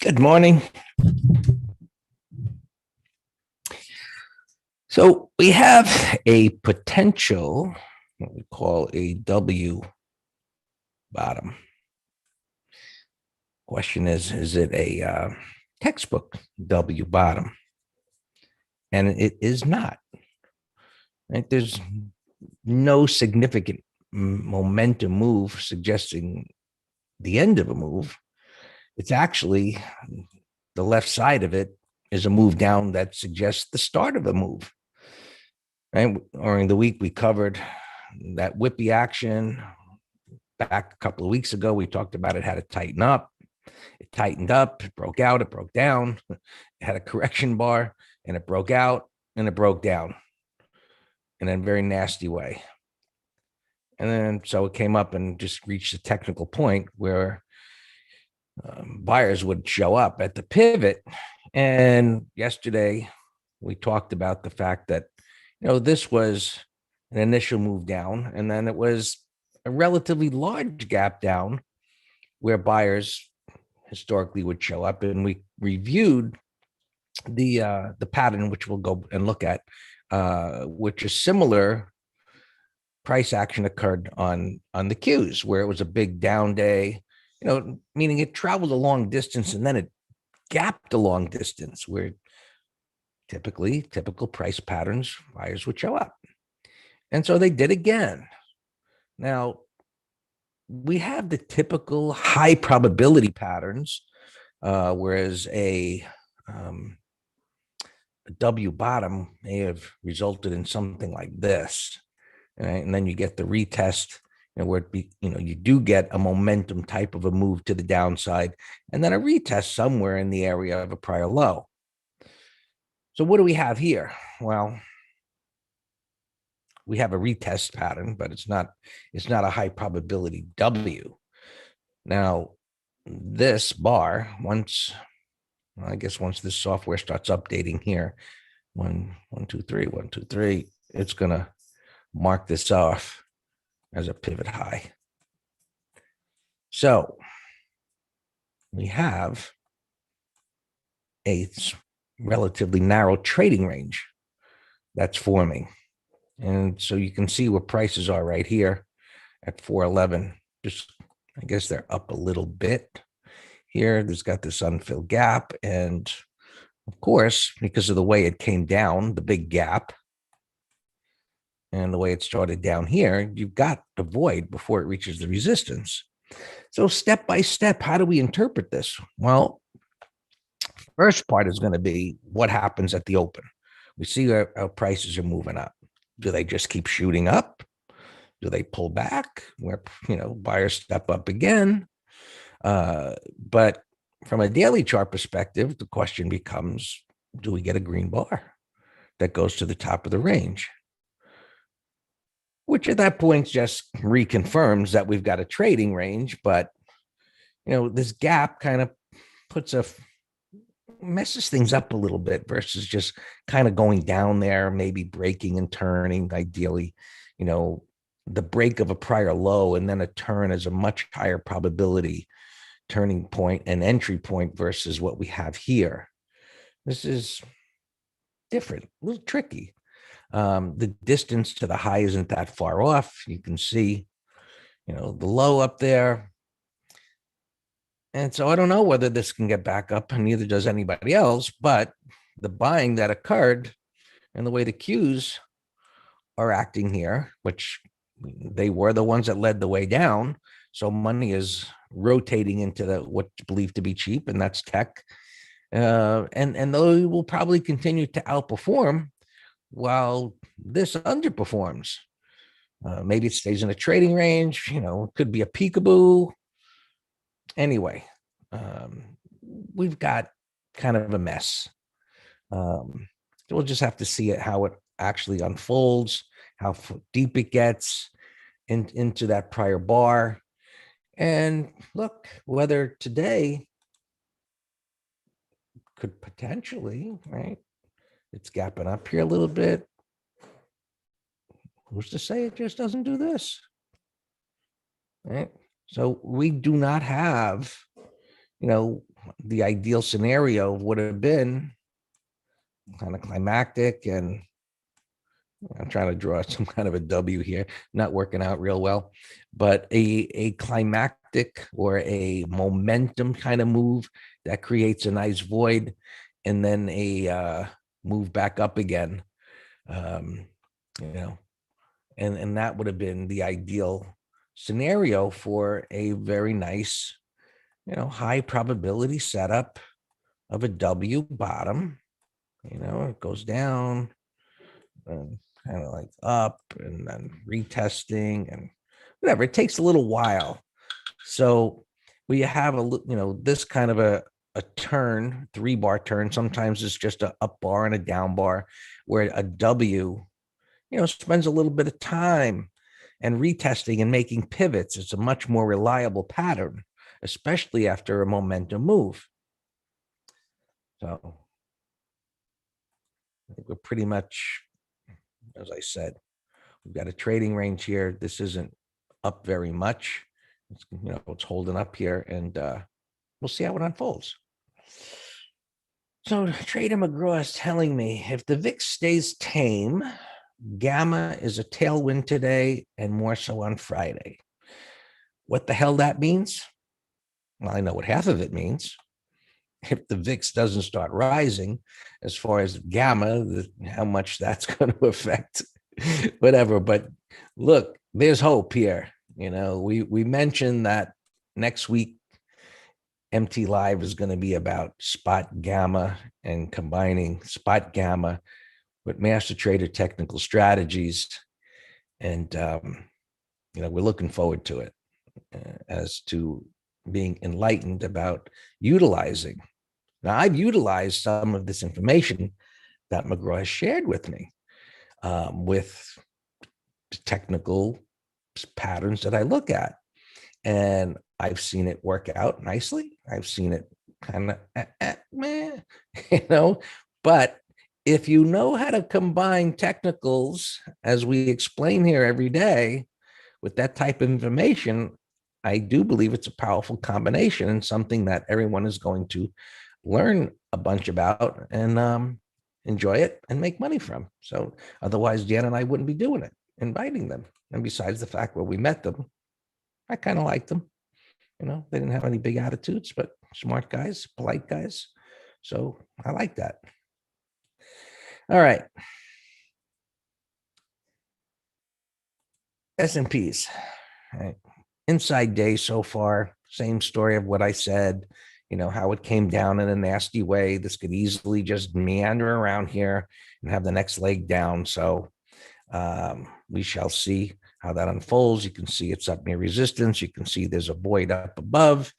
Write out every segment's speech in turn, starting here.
Good morning. So we have a potential, what we call a W bottom. Question is it a textbook W bottom? And it is not. Right? There's no significant momentum move suggesting the end of a move. It's actually the left side of it is a move down that suggests the start of a move. Right? During the week, we covered that whippy action. Back a couple of weeks ago, we talked about it had to tighten up. It tightened up, it broke out, it broke down. It had a correction bar, and it broke out, and it broke down in a very nasty way. And then so it came up and just reached a technical point where buyers would show up at the pivot. And yesterday, we talked about the fact that this was an initial move down, and then it was a relatively large gap down where buyers historically would show up, and we reviewed the pattern, which we'll go and look at, which is similar price action occurred on the Qs, where it was a big down day, meaning it traveled a long distance and then it gapped a long distance, where typical price patterns, buyers would show up. And so they did again. Now, we have the typical high probability patterns, whereas a W bottom may have resulted in something like this. Right? And then you get the retest, where it be, you do get a momentum type of a move to the downside, and then a retest somewhere in the area of a prior low. So what do we have here? Well, we have a retest pattern, but it's not a high probability W. Now, this bar, once this software starts updating here, 1, 2, 3, 1, 2, 3, it's gonna mark this off as a pivot high. So we have a relatively narrow trading range that's forming. And so you can see where prices are right here at 411. Just, I guess they're up a little bit here. There's got this unfilled gap. And of course, because of the way it came down, the big gap, and the way it started down here, you've got the void before it reaches the resistance. So step by step, how do we interpret this? Well, first part is going to be what happens at the open. We see how prices are moving up. Do they just keep shooting up? Do they pull back where, buyers step up again? But from a daily chart perspective, the question becomes, do we get a green bar that goes to the top of the range? Which at that point just reconfirms that we've got a trading range, but this gap kind of messes things up a little bit versus just kind of going down there, maybe breaking and turning. Ideally, the break of a prior low and then a turn is a much higher probability turning point and entry point versus what we have here. This is different, a little tricky. The distance to the high isn't that far off. You can see, the low up there. And so I don't know whether this can get back up, and neither does anybody else, but the buying that occurred and the way the Qs are acting here, which they were the ones that led the way down. So money is rotating into what's believed to be cheap, and that's tech. And they will probably continue to outperform while this underperforms. Maybe it stays in a trading range, it could be a peekaboo. Anyway, we've got kind of a mess. So we'll just have to see how it actually unfolds, how deep it gets into that prior bar. And look, whether today could potentially, right? It's gapping up here a little bit. Who's to say it just doesn't do this? Right? So we do not have, the ideal scenario would have been kind of climactic, and I'm trying to draw some kind of a W here, not working out real well, but a climactic or a momentum kind of move that creates a nice void, and then a move back up again. Um, you know, and that would have been the ideal scenario for a very nice, high probability setup of a W bottom. It goes down and kind of like up and then retesting and whatever. It takes a little while. So we have this kind of a turn, 3-bar turn. Sometimes it's just a up bar and a down bar, where a W, spends a little bit of time and retesting and making pivots. It's a much more reliable pattern, especially after a momentum move. So I think we're pretty much, as I said, we've got a trading range here. This isn't up very much. It's holding up here, and we'll see how it unfolds. So Trader McGraw is telling me if the VIX stays tame, gamma is a tailwind today and more so on Friday. What the hell that means? Well, I know what half of it means. If the VIX doesn't start rising, as far as gamma, how much that's going to affect whatever. But look, there's hope here. We mentioned that next week MT Live is going to be about spot gamma and combining spot gamma with master trader technical strategies. And, we're looking forward to it as to being enlightened about utilizing. Now, I've utilized some of this information that McGraw has shared with me with technical patterns that I look at. And I've seen it work out nicely. I've seen it kind of, but if you know how to combine technicals, as we explain here every day, with that type of information, I do believe it's a powerful combination and something that everyone is going to learn a bunch about and enjoy it and make money from. So otherwise, Jan and I wouldn't be doing it, inviting them. And besides the fact where we met them, I kind of liked them. They didn't have any big attitudes, but smart guys, polite guys. So I like that. All right. S&Ps. All right. Inside day so far, same story of what I said, how it came down in a nasty way. This could easily just meander around here and have the next leg down. So we shall see how that unfolds. You can see it's up near resistance. You can see there's a void up above.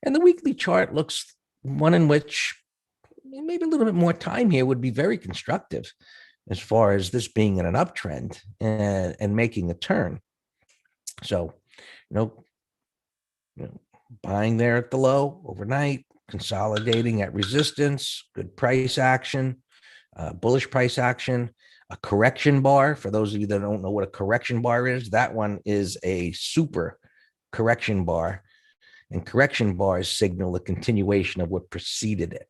And the weekly chart looks one in which maybe a little bit more time here would be very constructive as far as this being in an uptrend and making a turn. So, buying there at the low overnight, consolidating at resistance, good price action, bullish price action, a correction bar. For those of you that don't know what a correction bar is, that one is a super correction bar. And correction bars signal a continuation of what preceded it.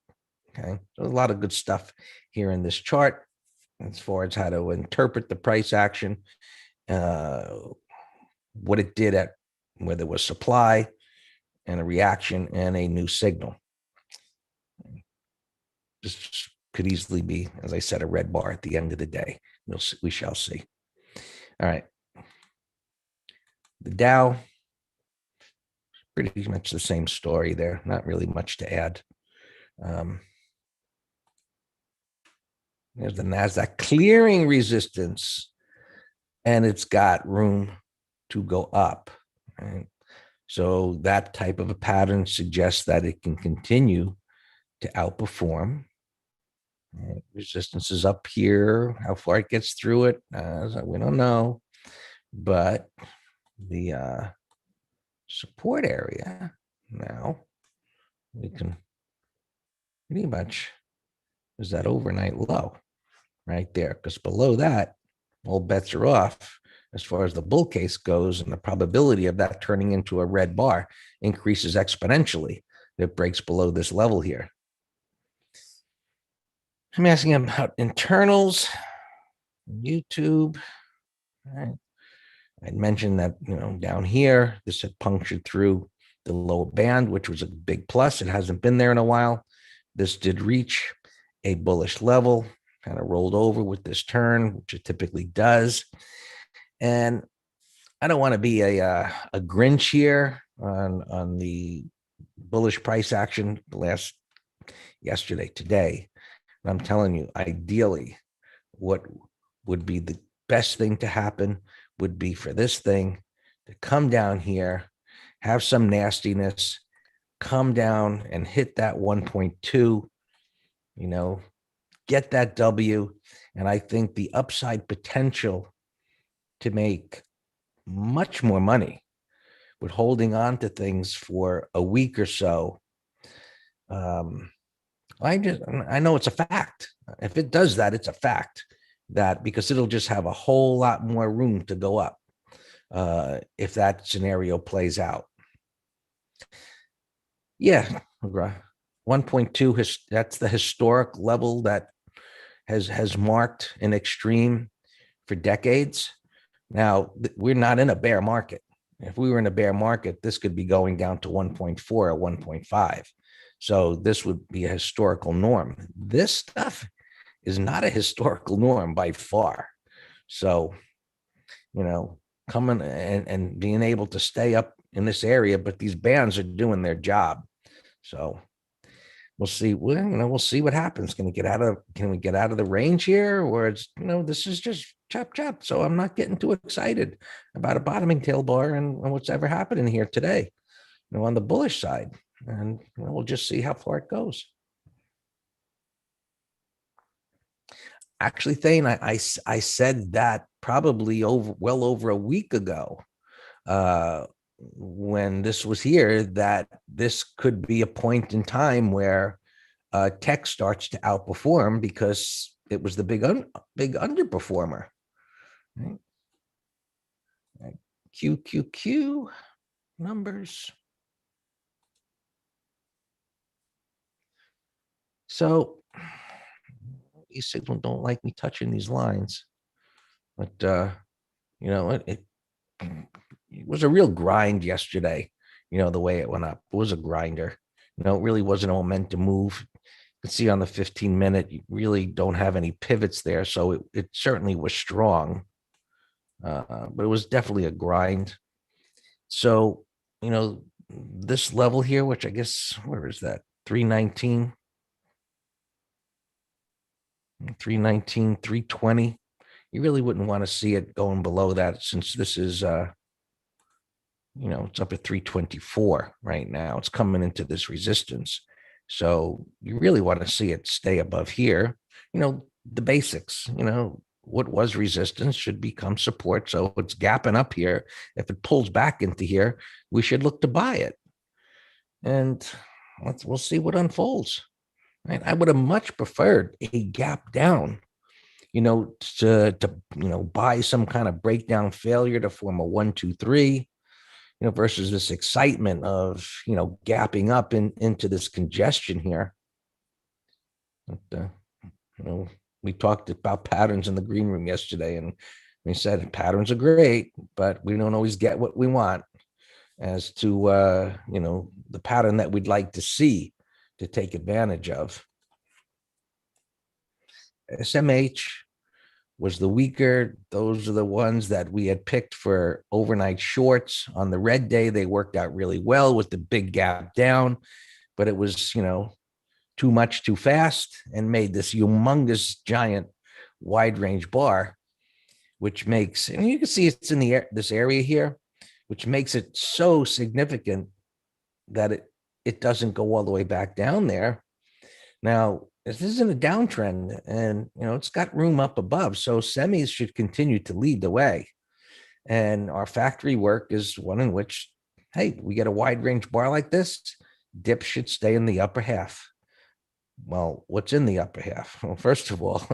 Okay. So there's a lot of good stuff here in this chart as far as how to interpret the price action, what it did at where there was supply and a reaction and a new signal. This could easily be, as I said, a red bar at the end of the day. We shall see. All right. The Dow, pretty much the same story there. Not really much to add. There's the NASDAQ clearing resistance, and it's got room to go up. Right? So that type of a pattern suggests that it can continue to outperform. Resistance is up here. How far it gets through it, we don't know. But the support area now, we can pretty much is that overnight low right there, because below that, all bets are off as far as the bull case goes, and the probability of that turning into a red bar increases exponentially. that breaks below this level here. I'm asking about internals, YouTube. All right. I mentioned that, down here, this had punctured through the lower band, which was a big plus. It hasn't been there in a while. This did reach a bullish level, kind of rolled over with this turn, which it typically does. And I don't want to be a Grinch here on the bullish price action yesterday, today. And I'm telling you, ideally, what would be the best thing to happen would be for this thing to come down here, have some nastiness, come down and hit that 1.2, get that W. And I think the upside potential to make much more money with holding on to things for a week or so. I know it's a fact. If it does that, it's a fact that because it'll just have a whole lot more room to go up if that scenario plays out. Yeah, 1.2, that's the historic level that has marked an extreme for decades. Now, we're not in a bear market. If we were in a bear market, this could be going down to 1.4 or 1.5. So this would be a historical norm. This stuff is not a historical norm by far. So, coming and being able to stay up in this area, but these bands are doing their job. So we'll see. We'll see what happens. Can we get out of the range here, or it's this is just chop. So I'm not getting too excited about a bottoming tail bar and what's ever happening here today, on the bullish side, and we'll just see how far it goes. Actually, Thane, I said that probably well over a week ago, when this was here, that this could be a point in time where tech starts to outperform because it was the big underperformer. Right? QQQ numbers. So these signals don't like me touching these lines, but it was a real grind yesterday. The way it went up, it was a grinder. It really wasn't a momentum move. You can see on the 15-minute, you really don't have any pivots there, so it certainly was strong, but it was definitely a grind. So this level here, which I guess, where is that? 319. 319, 320. You really wouldn't want to see it going below that, since this is it's up at 324 right now. It's coming into this resistance. So you really want to see it stay above here. The basics, what was resistance should become support. So it's gapping up here. If it pulls back into here, we should look to buy it. And we'll see what unfolds. Right? I would have much preferred a gap down, to buy some kind of breakdown failure to form a 1, 2, 3, versus this excitement of, gapping up into this congestion here. But, we talked about patterns in the green room yesterday, and we said patterns are great, but we don't always get what we want as to, the pattern that we'd like to see to take advantage of. SMH was the weaker. Those are the ones that we had picked for overnight shorts. On the red day, they worked out really well with the big gap down, but it was, too much too fast and made this humongous giant wide range bar, which makes, and you can see it's in this area here, which makes it so significant that it doesn't go all the way back down there. Now, this isn't a downtrend, and it's got room up above, so semis should continue to lead the way. And our factory work is one in which, hey, we get a wide range bar like this, dips should stay in the upper half. Well, what's in the upper half? Well, first of all,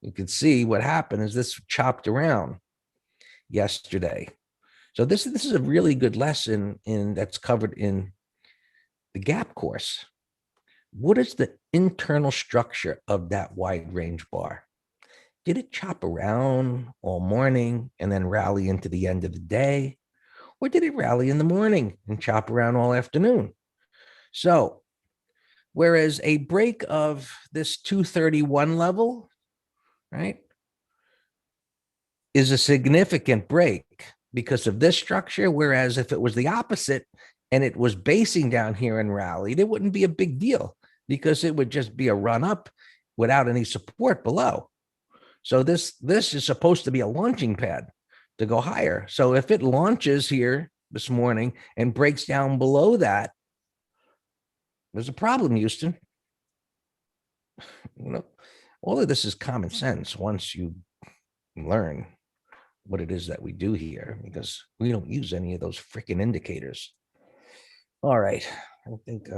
you can see what happened is this chopped around yesterday. So this is a really good lesson that's covered in the gap course. What is the internal structure of that wide range bar? Did it chop around all morning and then rally into the end of the day? Or did it rally in the morning and chop around all afternoon? So, whereas a break of this 231 level, right, is a significant break because of this structure. Whereas if it was the opposite and it was basing down here and rallied, it wouldn't be a big deal because it would just be a run up without any support below. So this is supposed to be a launching pad to go higher. So if it launches here this morning and breaks down below that, there's a problem, Houston. You know, all of this is common sense once you learn what it is that we do here, because we don't use any of those freaking indicators. All right, I think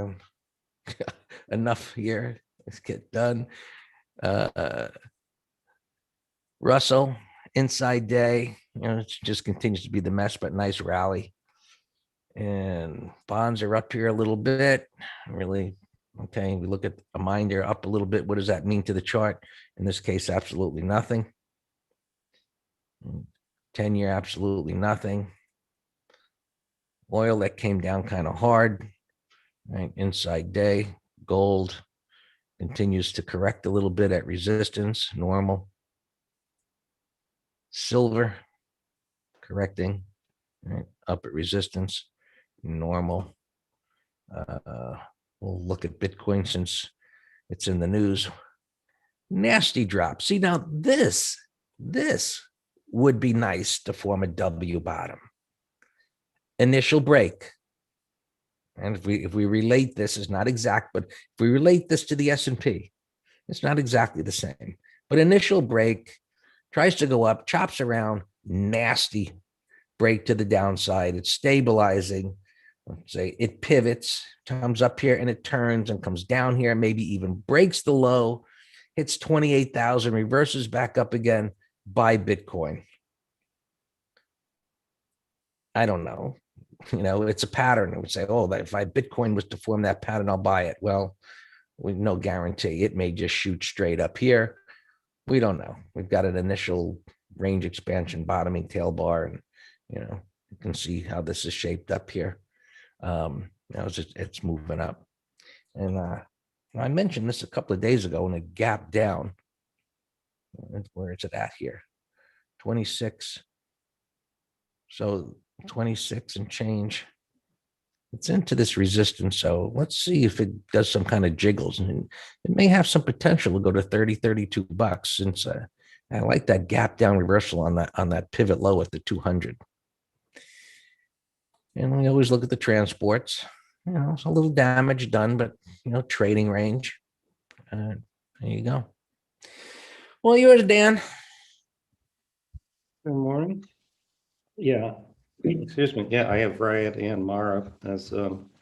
enough here. Let's get done. Russell, inside day, it just continues to be the mess, but nice rally. And bonds are up here a little bit. Really, okay. We look at a minder up a little bit. What does that mean to the chart? In this case, absolutely nothing. 10-year, absolutely nothing. Oil that came down kind of hard, right? Inside day. Gold continues to correct a little bit at resistance, normal. Silver correcting, right? Up at resistance, normal. We'll look at Bitcoin since it's in the news. Nasty drop. See, now this would be nice to form a W bottom. Initial break. And if we relate this, is not exact, but if we relate this to the S&P, it's not exactly the same. But initial break, tries to go up, chops around, nasty break to the downside. It's stabilizing. Let's say it pivots, comes up here and it turns and comes down here, maybe even breaks the low, hits 28,000, reverses back up again, buy Bitcoin. I don't know. It's a pattern. I would say, oh, if Bitcoin was to form that pattern, I'll buy it. Well, with no guarantee. It may just shoot straight up here. We don't know. We've got an initial range expansion, bottoming tail bar, and you can see how this is shaped up here. It's moving up. And I mentioned this a couple of days ago in a gap down. Where is it at here? 26. So 26 and change. It's into this resistance. So let's see if it does some kind of jiggles. And it may have some potential to go to 30, 32 bucks, since I like that gap down reversal on that pivot low at the 200. And we always look at the transports. It's a little damage done, but trading range. There you go. Well, yours, Dan. Good morning. Yeah, excuse me. Yeah, I have Riot and Mara as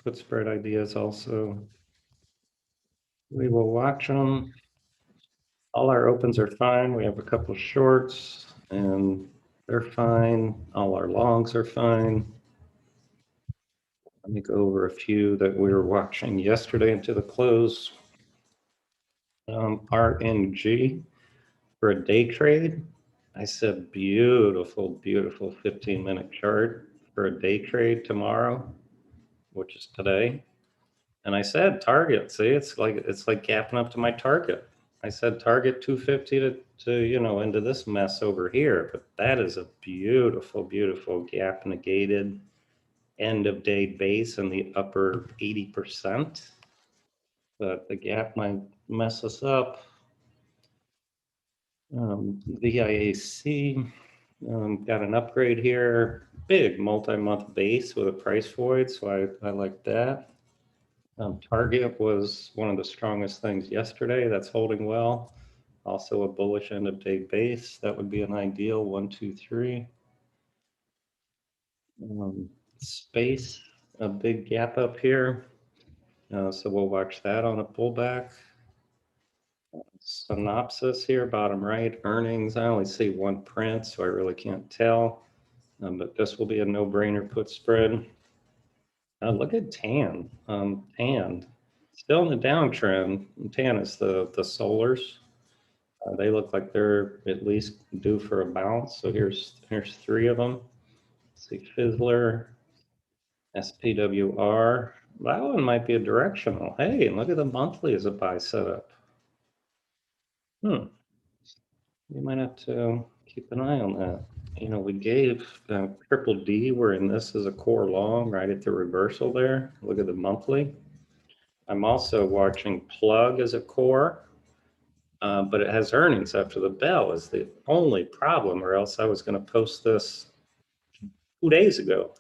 put spread ideas also. We will watch them. All our opens are fine. We have a couple of shorts and they're fine. All our longs are fine. Let me go over a few that we were watching yesterday into the close. RNG for a day trade. I said beautiful, beautiful 15-minute chart for a day trade tomorrow, which is today. And I said target. See, it's like gapping up to my target. I said target 250 to into this mess over here. But that is a beautiful, beautiful gap negated end of day base in the upper 80%. But the gap might mess us up. VIAC got an upgrade here. Big multi-month base with a price void, so I like that. Target was one of the strongest things yesterday. That's holding well. Also a bullish end of day base. That would be an ideal 1, 2, 3. Space, a big gap up here. So we'll watch that on a pullback. Synopsis here, bottom right, earnings. I only see one print, so I really can't tell. But this will be a no-brainer put spread. Look at tan. Tan, still in the downtrend. Tan is the solars. They look like they're at least due for a bounce. So here's three of them. Let's see, Fizzler, SPWR. That one might be a directional. Hey, and look at the monthly as a buy setup. You might have to keep an eye on that. You know, we gave triple D, we're in this as a core long right at the reversal there. Look at the monthly. I'm also watching plug as a core, but it has earnings after the bell is the only problem, or else I was going to post this 2 days ago.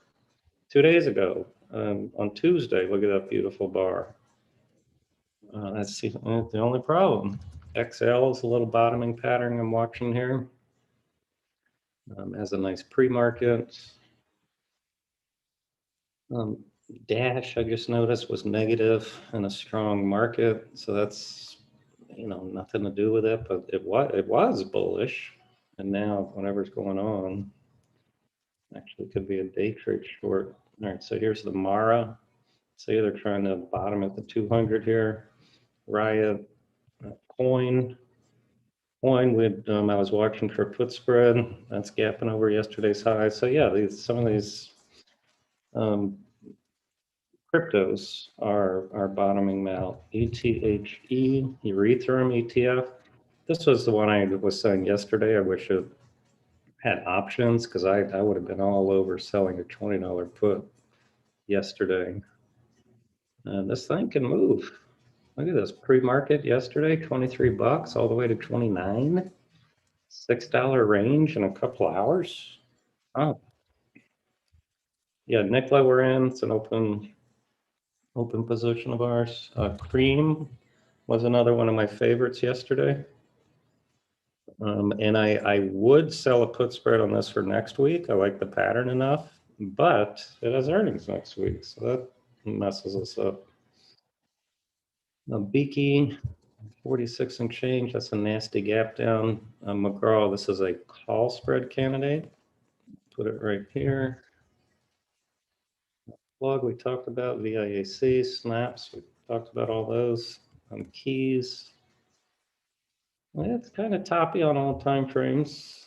2 days ago on Tuesday. Look at that beautiful bar. That's the only problem. XL is a little bottoming pattern I'm watching here. Has a nice pre-market. Dash, I just noticed, was negative in a strong market, so that's nothing to do with it, but it was bullish, and now whatever's going on actually could be a day trade short. All right, so here's the Mara. Say they're trying to bottom at the 200 here. Riot, Coin. With I was watching for put spread. That's gapping over yesterday's high. So yeah, some of these cryptos are bottoming out. ETHE, Ethereum ETF. This was the one I was saying yesterday. I wish it had options because I would have been all over selling a $20 put yesterday. And this thing can move. Look at this pre-market yesterday, 23 bucks all the way to 29. $6 range in a couple hours. Oh, yeah, Nikola we're in. It's an open position of ours. Cream was another one of my favorites yesterday. And I would sell a put spread on this for next week. I like the pattern enough, but it has earnings next week, so that messes us up. Now, Beaky, 46 and change. That's a nasty gap down. McGraw, this is a call spread candidate. Put it right here. Plug, we talked about. VIAC, snaps, we talked about all those. Keys, it's kind of toppy on all time frames.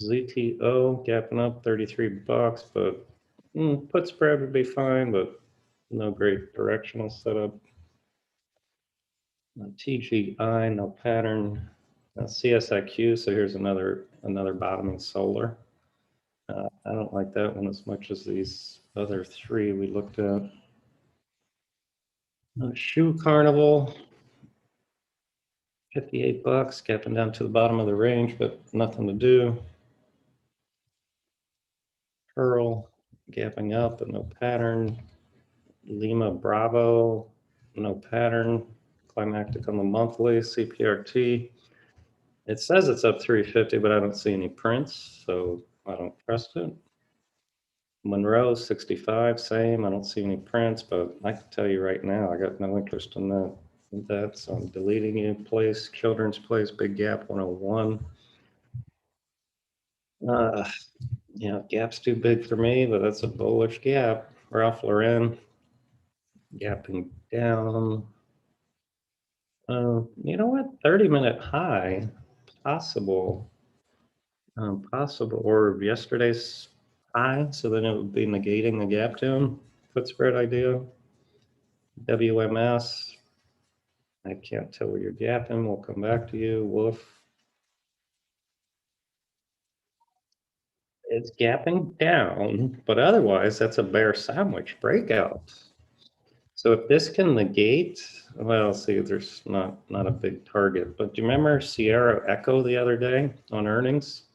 ZTO gapping up 33 bucks, but put spread would be fine, but no great directional setup. TGI, no pattern. CSIQ, so here's another bottoming solar. I don't like that one as much as these other three we looked at. Shoe Carnival, 58 bucks, gapping down to the bottom of the range, but nothing to do. Pearl, gapping up, but no pattern. Lima Bravo, no pattern. Climactic on the monthly. CPRT, it says it's up 350, but I don't see any prints, so I don't trust it. Monroe, 65, same. I don't see any prints, but I can tell you right now, I got no interest in that. So I'm deleting you. Place, Children's Place, Big Gap 101. Gap's too big for me, but that's a bullish gap. Ralph Lauren, gapping down. You know what? 30-minute high, possible, or yesterday's high. So then it would be negating the gap down. Put spread idea. WMS. I can't tell where you're gapping. We'll come back to you. Wolf. It's gapping down, but otherwise that's a bear sandwich breakout. So if this can negate, well, see, there's not a big target. But do you remember Sierra Echo the other day on earnings?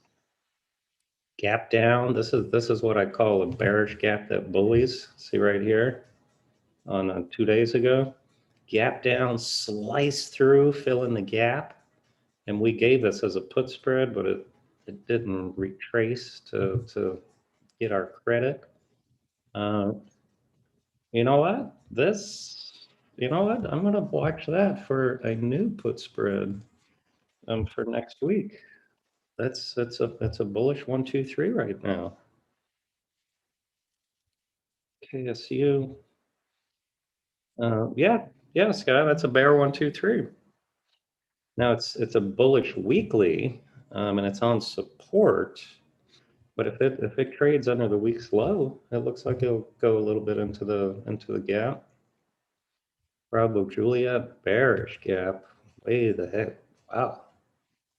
Gap down. This is what I call a bearish gap that bullies. See right here on 2 days ago. Gap down, slice through, fill in the gap. And we gave this as a put spread, but it didn't retrace to get our credit. You know what? I'm gonna watch that for a new put spread for next week. That's a bullish 1, 2, 3 right now. KSU. Yeah, Scott, that's a bear 123. Now it's a bullish weekly, and it's on support. But if it trades under the week's low, it looks like it'll go a little bit into the gap. Bravo Juliet bearish gap. Way the heck. Wow.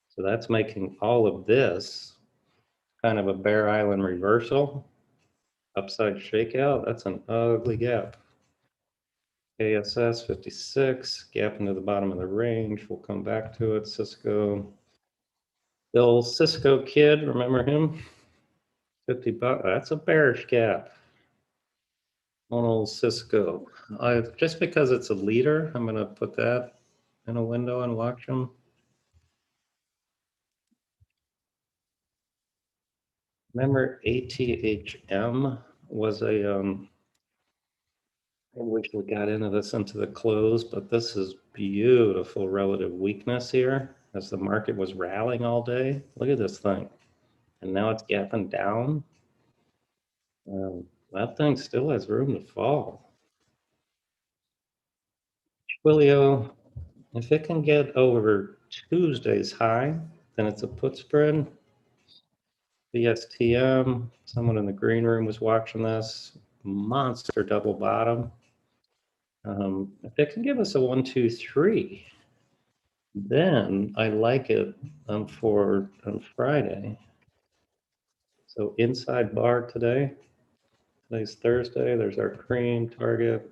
So that's making all of this kind of a Bear Island reversal. Upside shakeout. That's an ugly gap. ASS 56, gap into the bottom of the range. We'll come back to it. Cisco. The old Cisco kid, remember him? 50 bucks. That's a bearish gap on old Cisco. Just because it's a leader, I'm going to put that in a window and watch them. Remember ATHM was I wish we got into this into the close, but this is beautiful relative weakness here as the market was rallying all day. Look at this thing. And now it's gapping down. That thing still has room to fall. Twilio, if it can get over Tuesday's high, then it's a put spread. BSTM, someone in the green room was watching this. Monster double bottom. If it can give us a 1, 2, 3, then I like it for on Friday. So inside bar today. Today's Thursday. There's our cream target.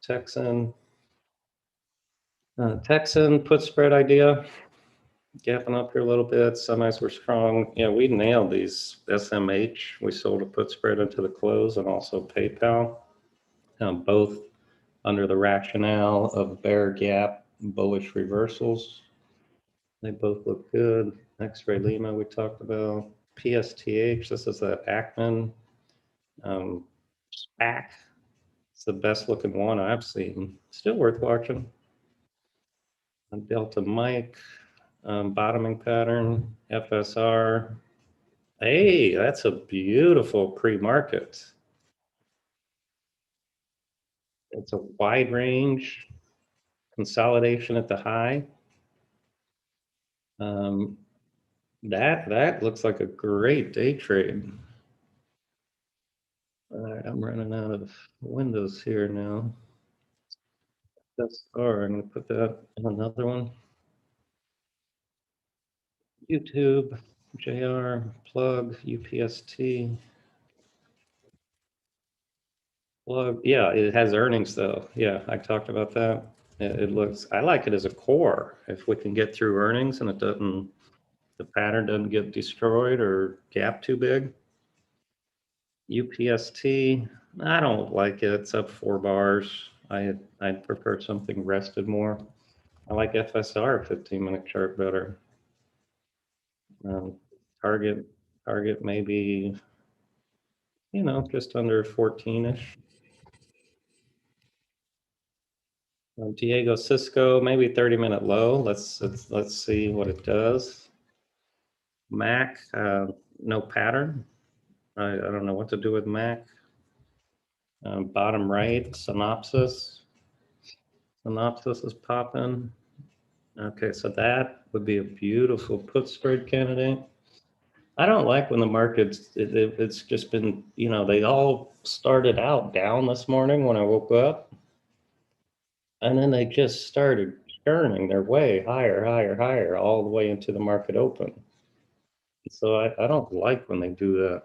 Texan. Texan put spread idea. Gapping up here a little bit. Semis were strong. Yeah, we nailed these SMH. We sold a put spread into the close and also PayPal. Both under the rationale of bear gap bullish reversals. They both look good. X-ray Lima we talked about. PSTH, this is the Ackman SPAC. It's the best looking one I've seen. Still worth watching. Delta Mike, bottoming pattern, FSR. Hey, that's a beautiful pre-market. It's a wide range consolidation at the high. That looks like a great day trade. All right, I'm running out of windows here now. That's far. I'm going to put that in another one. YouTube, JR, plug, UPST, plug. Yeah, it has earnings though. Yeah, I talked about that. It looks, I like it as a core. If we can get through earnings and it doesn't, the pattern doesn't get destroyed or gap too big. UPST, I don't like it. It's up 4 bars. I'd prefer something rested more. I like FSR 15-minute chart better. Target maybe, just under 14-ish. Diego Cisco, maybe 30-minute low. Let's see what it does. Mac, no pattern. I don't know what to do with Mac. Bottom right, Synopsys. Synopsys is popping. Okay, so that would be a beautiful put spread candidate. I don't like when the markets, it's just been, they all started out down this morning when I woke up. And then they just started churning their way higher, higher, higher, all the way into the market open. So I don't like when they do that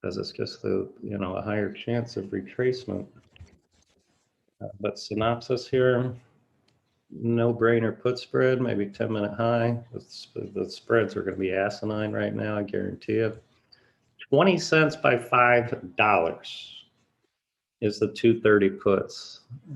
because it's just a higher chance of retracement. But Synopsis here, no brainer put spread, maybe 10-minute high. The spreads are going to be asinine right now, I guarantee it. 20 cents by $5 is the 230 puts.